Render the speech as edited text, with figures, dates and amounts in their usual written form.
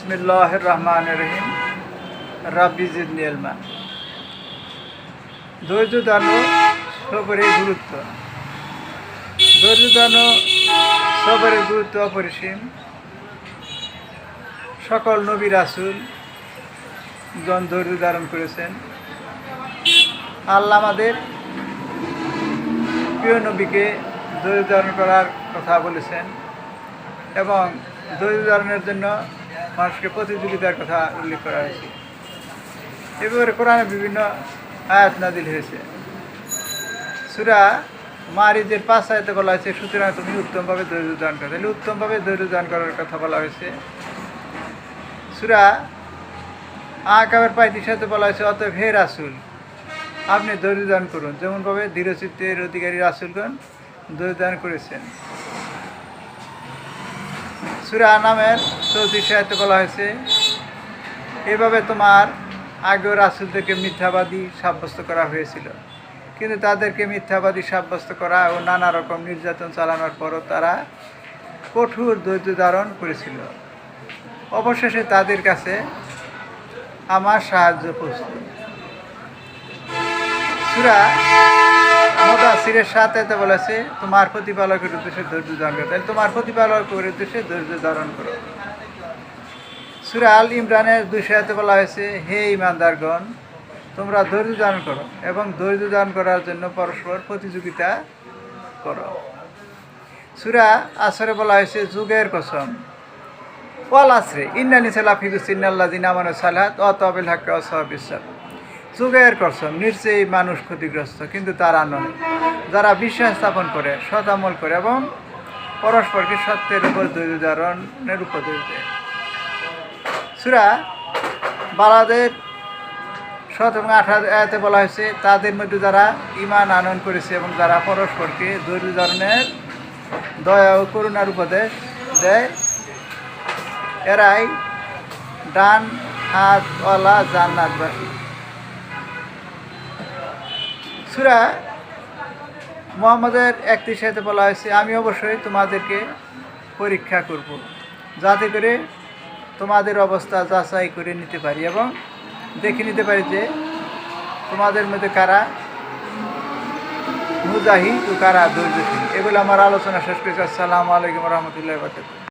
বিসমিল্লাহির রহমানির রহিম। রাব্বি জিদনি ইলমা। ধৈর্য ধারণ সবরের গুরুত্ব। ধৈর্য ধারণ সবরের গুরুত্ব অপরিসীম। সকল নবী রাসূল জন ধৈর্য ধারণ করেছেন। আল্লাহ আমাদের প্রিয় নবীকে ধৈর্য ধারণ করার কথা বলেছেন এবং ধৈর্য ধারণের জন্য মানুষকে প্রতিযোগিতার কথা উল্লেখ করা হয়েছে। এবারে কোরআনে বিভিন্ন আয়াত নাযিল হয়েছে। সূরা মারিজের 5 আয়াতে বলা হয়েছে, সুতরাং তুমি উত্তমভাবে ধৈর্য ধারণ করো। তাহলে উত্তমভাবে ধৈর্য ধারণ করার কথা বলা হয়েছে। সূরা আহকাফের 35 আয়াতে বলা হয়েছে, অতএব হে রাসূল আপনি ধৈর্য ধারণ করুন, যেমনভাবে দৃঢ়চিত্তের অধিকারী রাসূলগণ ধৈর্য ধারণ করেছেন। সূরা আনামের 34 আয়াতে বলা হয়েছে, এভাবে তোমার আগেও রাসূলদেরকে মিথ্যাবাদী সাব্যস্ত করা হয়েছিল, কিন্তু তাদেরকে মিথ্যাবাদী সাব্যস্ত করা ও নানা রকম নির্যাতন চালানোর পরও তারা কঠোর ধৈর্য ধারণ করেছিল। অবশেষে তাদের কাছে আমার সাহায্য পৌঁছল। সূরা মুদাসসিরের 7 আয়াতে বলেছে, তোমার প্রতিপালকের উদ্দেশ্যে ধৈর্য ধারণ করো। তাহলে তোমার প্রতিপালকের উদ্দেশ্যে ধৈর্য ধারণ করো। সূরা আল ইমরানের 200 আয়াতে বলা হয়েছে, হে ঈমানদারগণ তোমরা ধৈর্য ধারণ করো এবং ধৈর্য ধারণ করার জন্য পরস্পর প্রতিযোগিতা করো। সূরা আসরে বলা হয়েছে, যুগের কসম ওয়াল আসরে ইন্নাল ইনসানা লাফি খুসরিন ইল্লাল্লাযিনা আমানু সালাত ওয়া তাওয়াবিল হাক্কি ওয়া সাবিস সাবর। যুগের কসম নিশ্চয়ই মানুষ ক্ষতিগ্রস্ত, কিন্তু তারা নয় যারা বিশ্বাস স্থাপন করে, সৎ আমল করে এবং পরস্পরকে সত্যের উপর ধৈর্য ধারণের উপদেশ দেয়। সূরা বালাদের 7 এবং 18 আয়াতে বলা হয়েছে, তাদের মধ্যে যারা ঈমান আনয়ন করেছে এবং যারা পরস্পরকে ধৈর্য ধারণের দয়া ও করুণার উপদেশ দেয়, এরাই ডান হাতওয়ালা জান্নাতবাসী। সূরা মুহাম্মদের 31 আয়াতে বলা হয়েছে, আমি অবশ্যই তোমাদেরকে পরীক্ষা করব, যাতে করে তোমাদের অবস্থা যাচাই করে নিতে পারি এবং দেখে নিতে পারি যে তোমাদের মধ্যে কারা মুজাহিদ ও কারা ধৈর্যশীল। এগুলো আমার আলোচনা শেষ করেছি। আসসালামু আলাইকুম ওয়া রাহমাতুল্লাহি ওয়া বারাকাতুহু।